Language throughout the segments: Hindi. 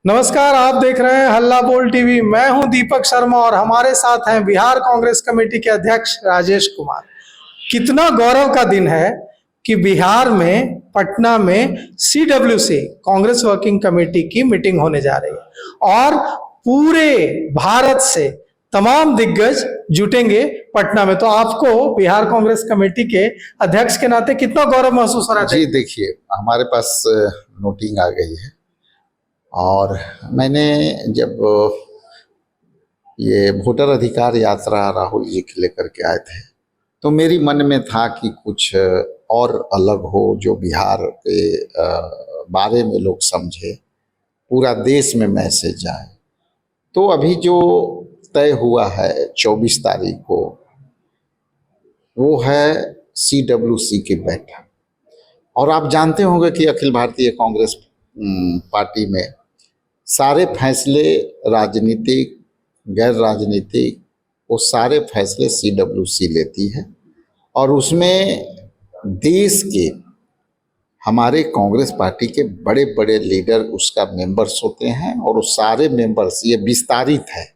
नमस्कार, आप देख रहे हैं हल्ला बोल टीवी। मैं हूं दीपक शर्मा और हमारे साथ हैं बिहार कांग्रेस कमेटी के अध्यक्ष राजेश कुमार। कितना गौरव का दिन है कि बिहार में पटना में सीडब्ल्यूसी कांग्रेस वर्किंग कमेटी की मीटिंग होने जा रही है और पूरे भारत से तमाम दिग्गज जुटेंगे पटना में। तो आपको बिहार कांग्रेस कमेटी के अध्यक्ष के नाते कितना गौरव महसूस हो रहा है? जी देखिए, हमारे पास नोटिंग आ गई है और मैंने जब ये वोटर अधिकार यात्रा राहुल जी के लेकर के आए थे तो मेरी मन में था कि कुछ और अलग हो, जो बिहार के बारे में लोग समझे, पूरा देश में मैसेज जाए। तो अभी जो तय हुआ है 24 तारीख को, वो है सीडब्ल्यूसी की बैठक। और आप जानते होंगे कि अखिल भारतीय कांग्रेस पार्टी में सारे फैसले, राजनीतिक गैर राजनीतिक, वो सारे फैसले सीडब्ल्यूसी लेती है और उसमें देश के हमारे कांग्रेस पार्टी के बड़े बड़े लीडर उसका मेंबर्स होते हैं। और वो सारे मेंबर्स, ये विस्तारित है,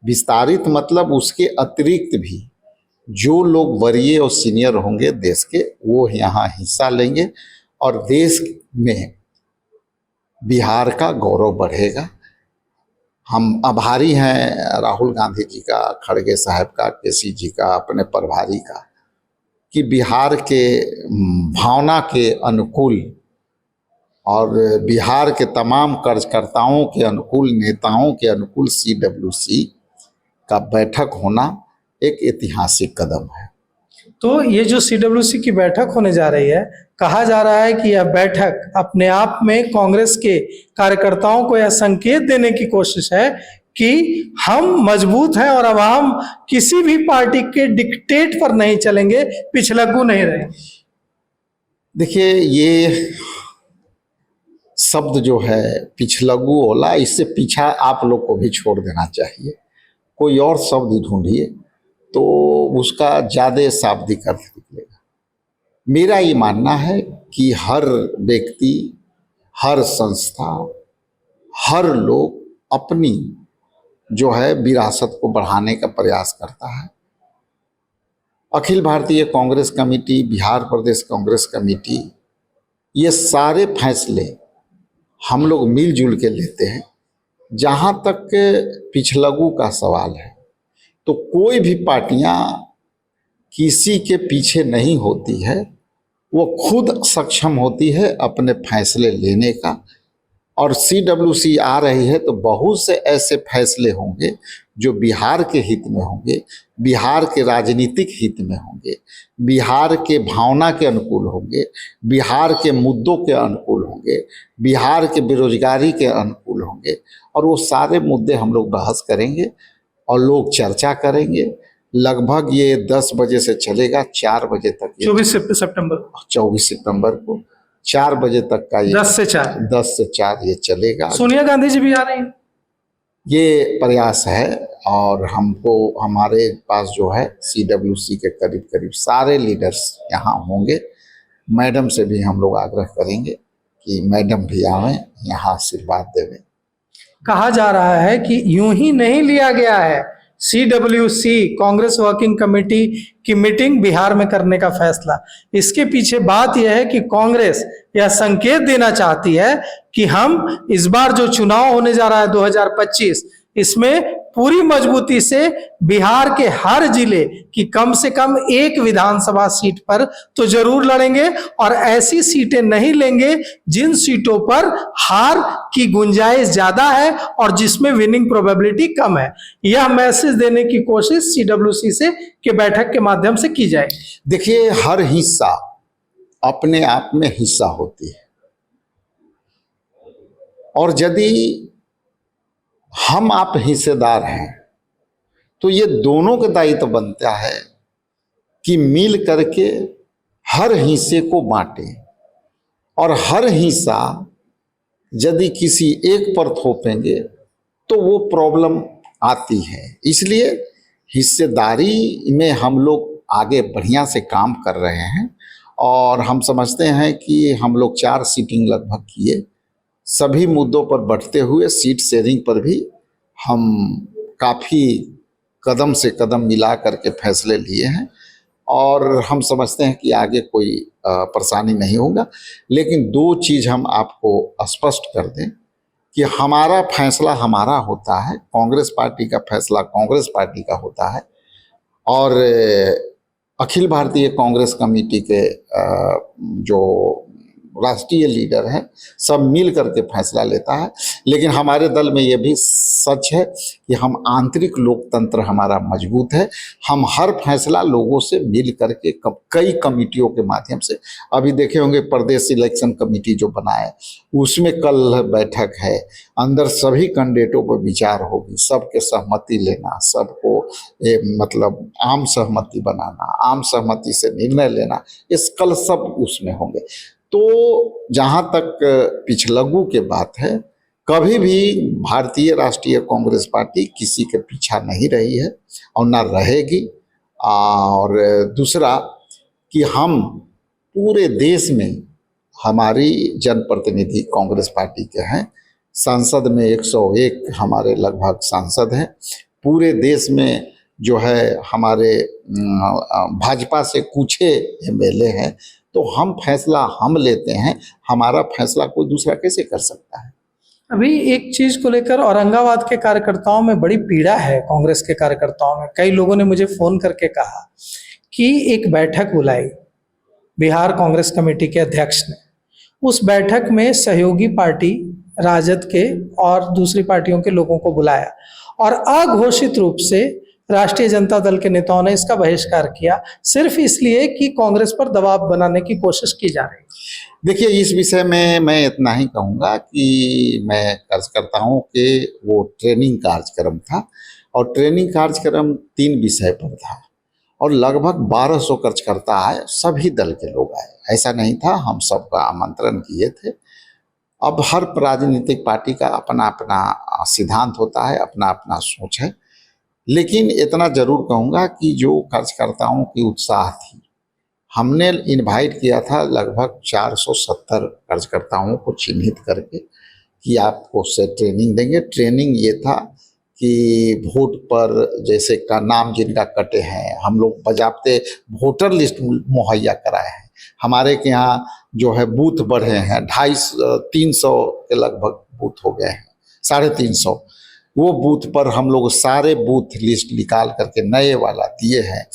विस्तारित मतलब उसके अतिरिक्त भी जो लोग वरीय और सीनियर होंगे देश के, वो यहाँ हिस्सा लेंगे और देश में बिहार का गौरव बढ़ेगा। हम आभारी हैं राहुल गांधी जी का, खड़गे साहब का, केसी जी का, अपने प्रभारी का, कि बिहार के भावना के अनुकूल और बिहार के तमाम कार्यकर्ताओं के अनुकूल, नेताओं के अनुकूल सीडब्ल्यूसी का बैठक होना एक ऐतिहासिक कदम है। तो ये जो सीडब्ल्यूसी की बैठक होने जा रही है, कहा जा रहा है कि यह बैठक अपने आप में कांग्रेस के कार्यकर्ताओं को यह संकेत देने की कोशिश है कि हम मजबूत हैं और अब हम किसी भी पार्टी के डिक्टेट पर नहीं चलेंगे, पिछलग्गू नहीं रहेंगे। देखिए, ये शब्द जो है पिछलग्गू ओला, इससे पीछा आप लोग को भी छोड़ देना चाहिए। कोई और शब्द ढूंढिए तो उसका ज़्यादा शाब्दिक अर्थ निकलेगा। मेरा ये मानना है कि हर व्यक्ति, हर संस्था, हर लोग अपनी जो है विरासत को बढ़ाने का प्रयास करता है। अखिल भारतीय कांग्रेस कमेटी, बिहार प्रदेश कांग्रेस कमेटी, ये सारे फैसले हम लोग मिलजुल के लेते हैं। जहाँ तक पिछलग्गू का सवाल है तो कोई भी पार्टियां किसी के पीछे नहीं होती है, वो खुद सक्षम होती है अपने फैसले लेने का। और सीडब्ल्यूसी आ रही है तो बहुत से ऐसे फैसले होंगे जो बिहार के हित में होंगे, बिहार के राजनीतिक हित में होंगे, बिहार के भावना के अनुकूल होंगे, बिहार के मुद्दों के अनुकूल होंगे, बिहार के बेरोजगारी के अनुकूल होंगे। और वो सारे मुद्दे हम लोग बहस करेंगे और लोग चर्चा करेंगे। लगभग ये 10 बजे से चलेगा 4 बजे तक। 24 सितंबर को 4 बजे तक का ये 10 से 4 ये चलेगा। सोनिया गांधी जी भी आ रही हैं। ये प्रयास है और हमको, हमारे पास जो है सीडब्ल्यूसी के करीब करीब सारे लीडर्स यहाँ होंगे। मैडम से भी हम लोग आग्रह करेंगे कि मैडम भी आवें, यहाँ आशीर्वाद देवें। कहा जा रहा है कि यूं ही नहीं लिया गया है सीडब्ल्यूसी कांग्रेस वर्किंग कमेटी की मीटिंग बिहार में करने का फैसला। इसके पीछे बात यह है कि कांग्रेस यह संकेत देना चाहती है कि हम इस बार जो चुनाव होने जा रहा है 2025, इसमें पूरी मजबूती से बिहार के हर जिले की कम से कम एक विधानसभा सीट पर तो जरूर लड़ेंगे और ऐसी सीटें नहीं लेंगे जिन सीटों पर हार की गुंजाइश ज्यादा है और जिसमें विनिंग प्रोबेबिलिटी कम है। यह मैसेज देने की कोशिश सीडब्ल्यूसी से के बैठक के माध्यम से की जाए। देखिए, हर हिस्सा अपने आप में हिस्सा होती है और यदि हम आप हिस्सेदार हैं तो ये दोनों का दायित्व बनता है कि मिल करके हर हिस्से को बांटें। और हर हिस्सा यदि किसी एक पर थोपेंगे तो वो प्रॉब्लम आती है। इसलिए हिस्सेदारी में हम लोग आगे बढ़िया से काम कर रहे हैं और हम समझते हैं कि हम लोग 4 सीटिंग लगभग किए सभी मुद्दों पर बढ़ते हुए सीट शेयरिंग पर भी हम काफ़ी कदम से कदम मिला करके फैसले लिए हैं और हम समझते हैं कि आगे कोई परेशानी नहीं होगा। लेकिन दो चीज़ हम आपको स्पष्ट कर दें कि हमारा फैसला हमारा होता है, कांग्रेस पार्टी का फैसला कांग्रेस पार्टी का होता है और अखिल भारतीय कांग्रेस कमेटी के जो राष्ट्रीय लीडर हैं सब मिल करके फैसला लेता है। लेकिन हमारे दल में ये भी सच है कि हम आंतरिक लोकतंत्र हमारा मजबूत है। हम हर फैसला लोगों से मिल करके कई कमेटियों के माध्यम से, अभी देखे होंगे प्रदेश इलेक्शन कमेटी जो बनाए उसमें कल बैठक है, अंदर सभी कैंडिडेटों पर विचार होगी, सबके सहमति लेना, सबको मतलब आम सहमति बनाना, आम सहमति से निर्णय लेना, इस कल सब उसमें होंगे। तो जहाँ तक पिछलग्गू के बात है, कभी भी भारतीय राष्ट्रीय कांग्रेस पार्टी किसी के पीछा नहीं रही है और ना रहेगी। और दूसरा कि हम पूरे देश में हमारी जनप्रतिनिधि कांग्रेस पार्टी के हैं, संसद में 101 हमारे लगभग सांसद हैं, पूरे देश में जो है हमारे भाजपा से कुछ एमएलए हैं। तो हम फैसला हम लेते हैं, हमारा फैसला कोई दूसरा कैसे कर सकता है। अभी एक चीज को लेकर औरंगाबाद के कार्यकर्ताओं में बड़ी पीड़ा है, कांग्रेस के कार्यकर्ताओं में। कई लोगों ने मुझे फोन करके कहा कि एक बैठक बुलाई बिहार कांग्रेस कमेटी के अध्यक्ष ने, उस बैठक में सहयोगी पार्टी राजद के और दूसरी पार्टियों के लोगों को बुलाया और अघोषित रूप से राष्ट्रीय जनता दल के नेताओं ने इसका बहिष्कार किया, सिर्फ इसलिए कि कांग्रेस पर दबाव बनाने की कोशिश की जा रही है। देखिए, इस विषय में मैं इतना ही कहूँगा कि मैं कार्यकर्ताओं के वो ट्रेनिंग कार्यक्रम था और ट्रेनिंग कार्यक्रम 3 विषय पर था और लगभग 1200 कार्यकर्ता आए, सभी दल के लोग आए, ऐसा नहीं था, हम सबका आमंत्रण किए थे। अब हर राजनीतिक पार्टी का अपना अपना सिद्धांत होता है, अपना अपना सोच है, लेकिन इतना जरूर कहूँगा कि जो कार्यकर्ताओं की उत्साह थी, हमने इनवाइट किया था लगभग 470 कार्यकर्ताओं को चिन्हित करके कि आपको से ट्रेनिंग देंगे। ट्रेनिंग ये था कि वोट पर जैसे का नाम जिनका कटे हैं, हम लोग बजाबते वोटर लिस्ट मुहैया कराए हैं। हमारे के यहाँ जो है बूथ बढ़े हैं, 250-300 के लगभग बूथ हो गए हैं, 350। वो बूथ पर हम लोग सारे बूथ लिस्ट निकाल करके नए वाला दिए हैं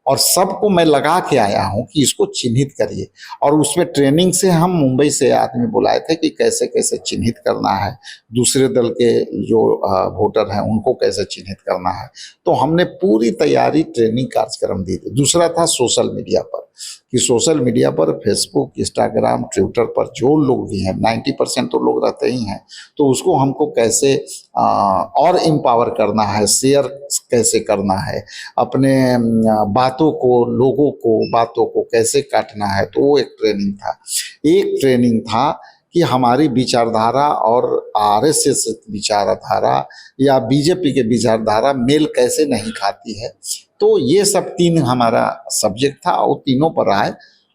और सबको मैं लगा के आया हूँ कि इसको चिन्हित करिए। और उसमें ट्रेनिंग से हम मुंबई से आदमी बुलाए थे कि कैसे कैसे चिन्हित करना है, दूसरे दल के जो वोटर हैं उनको कैसे चिन्हित करना है। तो हमने पूरी तैयारी ट्रेनिंग कार्यक्रम दी थी। दूसरा था सोशल मीडिया पर, कि सोशल मीडिया पर फेसबुक, इंस्टाग्राम, ट्विटर पर जो लोग भी हैं, 90% तो लोग रहते ही हैं, तो उसको हमको कैसे और एम्पावर करना है, शेयर कैसे करना है, अपने बातों को, लोगों को बातों को कैसे काटना है। तो वो एक ट्रेनिंग था। एक ट्रेनिंग था कि हमारी विचारधारा और आरएसएस विचारधारा या बीजेपी के विचारधारा मेल कैसे नहीं खाती है। तो ये सब 3 हमारा सब्जेक्ट था और तीनों पर आए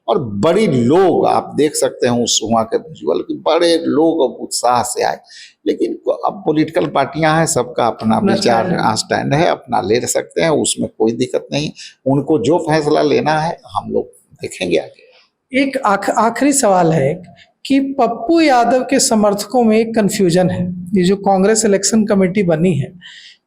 और बड़ी लोग, आप देख सकते हैं उस वहाँ के विजुअल की, बड़े लोग उत्साह से आए। लेकिन अब पॉलिटिकल पार्टियां हैं, सबका अपना विचार स्टैंड है, अपना ले सकते हैं, उसमें कोई दिक्कत नहीं। उनको जो फैसला लेना है हम लोग देखेंगे आगे। एक आखिरी सवाल है कि पप्पू यादव के समर्थकों में एक कंफ्यूजन है। ये जो कांग्रेस इलेक्शन कमेटी बनी है,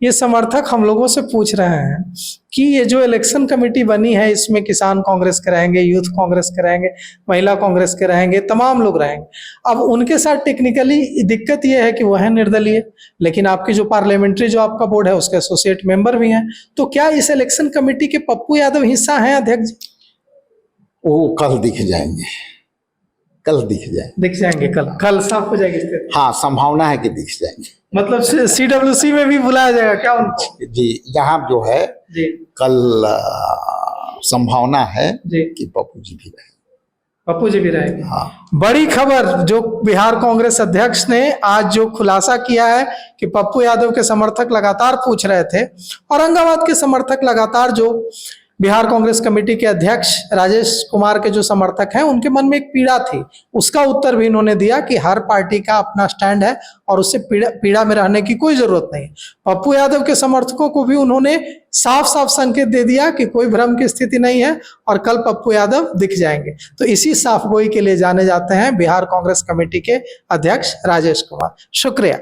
ये समर्थक हम लोगों से पूछ रहे हैं कि ये जो इलेक्शन कमेटी बनी है इसमें किसान कांग्रेस के रहेंगे, यूथ कांग्रेस के रहेंगे, महिला कांग्रेस के रहेंगे, तमाम लोग रहेंगे। अब उनके साथ टेक्निकली दिक्कत ये है कि वो है निर्दलीय, लेकिन आपकी जो पार्लियामेंट्री जो आपका बोर्ड है उसके एसोसिएट मेंबर भी हैं। तो क्या इस इलेक्शन कमेटी के पप्पू यादव हिस्सा हैं अध्यक्ष? वो कल दिख जाएंगे, कल दिख जाएंगे, कल साफ हो जाएगी स्थिति। हाँ, संभावना है कि दिख जाएंगे। मतलब सीडब्ल्यूसी में भी बुलाया जाएगा क्या उनको? जी, यहाँ जो है जी कल संभावना है जी कि पप्पू जी भी रहेंगे। पप्पू जी भी रहेंगे। हाँ। बड़ी खबर जो बिहार कांग्रेस अध्यक्ष ने आज जो खुलासा किया है कि पप्पू यादव के समर्थक लगातार पूछ रहे थे, औरंगाबाद के समर्थक लगातार जो बिहार कांग्रेस कमेटी के अध्यक्ष राजेश कुमार के जो समर्थक हैं उनके मन में एक पीड़ा थी, उसका उत्तर भी इन्होंने दिया कि हर पार्टी का अपना स्टैंड है और उससे पीड़ा में रहने की कोई जरूरत नहीं। पप्पू यादव के समर्थकों को भी उन्होंने साफ साफ संकेत दे दिया कि कोई भ्रम की स्थिति नहीं है और कल पप्पू यादव दिख जाएंगे। तो इसी साफगोई के लिए जाने जाते हैं बिहार कांग्रेस कमेटी के अध्यक्ष राजेश कुमार। शुक्रिया।